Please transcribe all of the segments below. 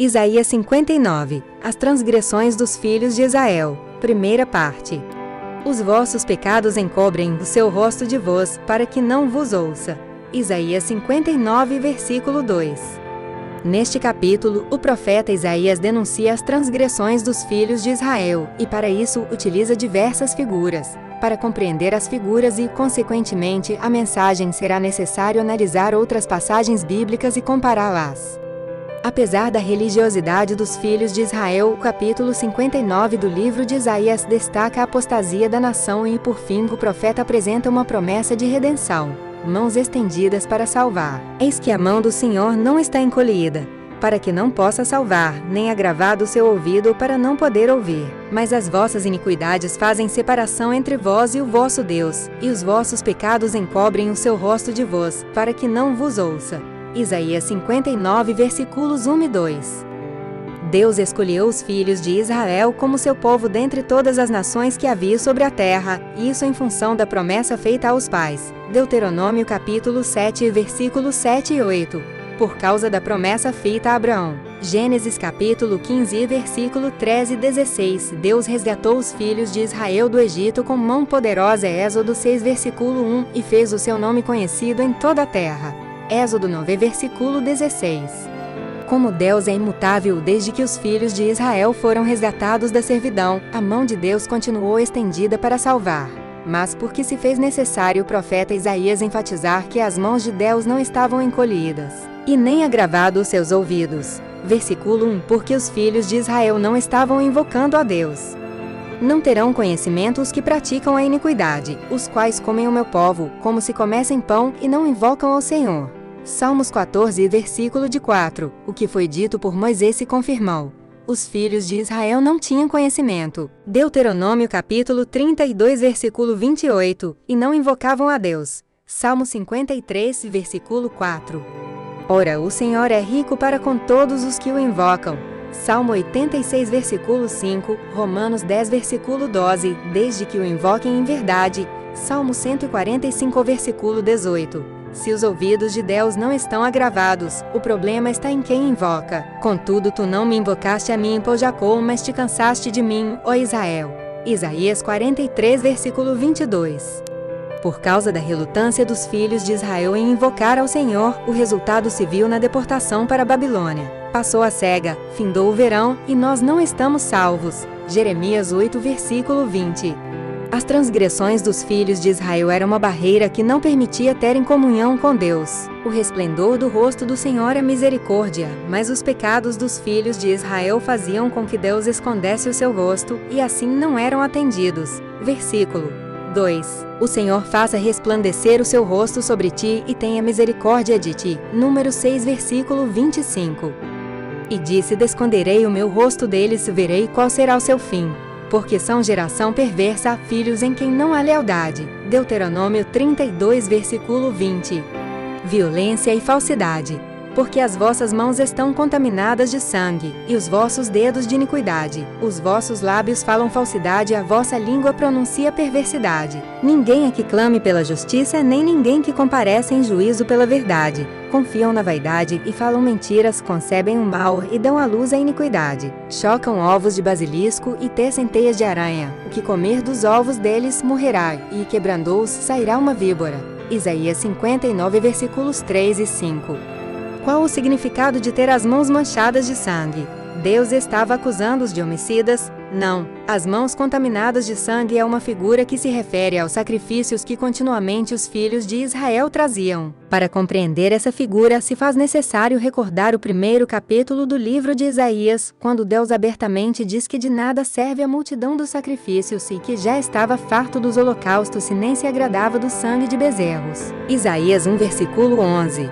Isaías 59. As transgressões dos filhos de Israel. Primeira parte. Os vossos pecados encobrem o seu rosto de vós, para que não vos ouça. Isaías 59, versículo 2. Neste capítulo, o profeta Isaías denuncia as transgressões dos filhos de Israel, e para isso utiliza diversas figuras. Para compreender as figuras e, consequentemente, a mensagem, será necessário analisar outras passagens bíblicas e compará-las. Apesar da religiosidade dos filhos de Israel, o capítulo 59 do livro de Isaías destaca a apostasia da nação e, por fim, o profeta apresenta uma promessa de redenção. Mãos estendidas para salvar. Eis que a mão do Senhor não está encolhida, para que não possa salvar, nem agravado o seu ouvido para não poder ouvir. Mas as vossas iniquidades fazem separação entre vós e o vosso Deus, e os vossos pecados encobrem o seu rosto de vós, para que não vos ouça. Isaías 59, versículos 1 e 2. Deus escolheu os filhos de Israel como seu povo dentre todas as nações que havia sobre a terra, e isso em função da promessa feita aos pais. Deuteronômio capítulo 7, versículos 7 e 8. Por causa da promessa feita a Abraão. Gênesis capítulo 15, versículo 13 e 16. Deus resgatou os filhos de Israel do Egito com mão poderosa. Êxodo 6, versículo 1, e fez o seu nome conhecido em toda a terra. Êxodo 9, versículo 16. Como Deus é imutável desde que os filhos de Israel foram resgatados da servidão, a mão de Deus continuou estendida para salvar. Mas porque se fez necessário o profeta Isaías enfatizar que as mãos de Deus não estavam encolhidas, e nem agravado os seus ouvidos. Versículo 1. Porque os filhos de Israel não estavam invocando a Deus. Não terão conhecimento os que praticam a iniquidade, os quais comem o meu povo, como se comessem pão e não invocam ao Senhor. Salmos 14, versículo de 4. O que foi dito por Moisés se confirmou. Os filhos de Israel não tinham conhecimento. Deuteronômio capítulo 32, versículo 28. E não invocavam a Deus. Salmo 53, versículo 4. Ora, o Senhor é rico para com todos os que o invocam. Salmo 86, versículo 5. Romanos 10, versículo 12. Desde que o invoquem em verdade. Salmo 145, versículo 18. Se os ouvidos de Deus não estão agravados, o problema está em quem invoca. Contudo, tu não me invocaste a mim, ó Jacó, mas te cansaste de mim, ó Israel. Isaías 43, versículo 22. Por causa da relutância dos filhos de Israel em invocar ao Senhor, o resultado se viu na deportação para a Babilônia. Passou a cega, findou o verão, e nós não estamos salvos. Jeremias 8, versículo 20. As transgressões dos filhos de Israel eram uma barreira que não permitia terem comunhão com Deus. O resplendor do rosto do Senhor é misericórdia, mas os pecados dos filhos de Israel faziam com que Deus escondesse o seu rosto, e assim não eram atendidos. Versículo 2. O Senhor faça resplandecer o seu rosto sobre ti e tenha misericórdia de ti. Número 6, versículo 25. E disse: desconderei o meu rosto deles, verei qual será o seu fim. Porque são geração perversa, filhos em quem não há lealdade. Deuteronômio 32, versículo 20. Violência e falsidade. Porque as vossas mãos estão contaminadas de sangue, e os vossos dedos de iniquidade. Os vossos lábios falam falsidade, e a vossa língua pronuncia perversidade. Ninguém é que clame pela justiça, nem ninguém que compareça em juízo pela verdade. Confiam na vaidade e falam mentiras, concebem o mal e dão à luz a iniquidade. Chocam ovos de basilisco e tecem teias de aranha. O que comer dos ovos deles morrerá, e quebrando-os sairá uma víbora. Isaías 59, versículos 3 e 5. Qual o significado de ter as mãos manchadas de sangue? Deus estava acusando-os de homicidas? Não. As mãos contaminadas de sangue é uma figura que se refere aos sacrifícios que continuamente os filhos de Israel traziam. Para compreender essa figura, se faz necessário recordar o primeiro capítulo do livro de Isaías, quando Deus abertamente diz que de nada serve a multidão dos sacrifícios e que já estava farto dos holocaustos e nem se agradava do sangue de bezerros. Isaías 1, versículo 11.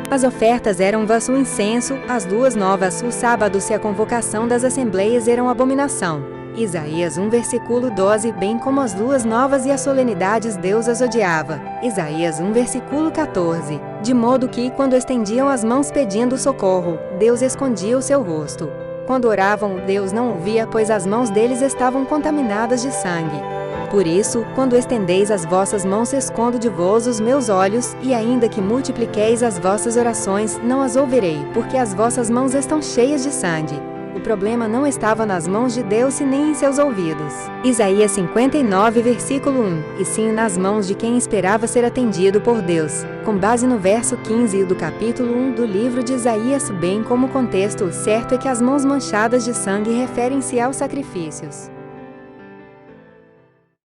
As ofertas eram vãs o incenso, as luas novas, o sábado e a convocação das assembleias eram abominação. Isaías 1, versículo 12, bem como as luas novas e as solenidades Deus as odiava. Isaías 1, versículo 14. De modo que, quando estendiam as mãos pedindo socorro, Deus escondia o seu rosto. Quando oravam, Deus não ouvia, pois as mãos deles estavam contaminadas de sangue. Por isso, quando estendeis as vossas mãos, escondo de vós os meus olhos, e ainda que multipliqueis as vossas orações, não as ouvirei, porque as vossas mãos estão cheias de sangue. O problema não estava nas mãos de Deus e nem em seus ouvidos. Isaías 59, versículo 1. E sim nas mãos de quem esperava ser atendido por Deus. Com base no verso 15 do capítulo 1 do livro de Isaías, bem como o contexto, o certo é que as mãos manchadas de sangue referem-se aos sacrifícios.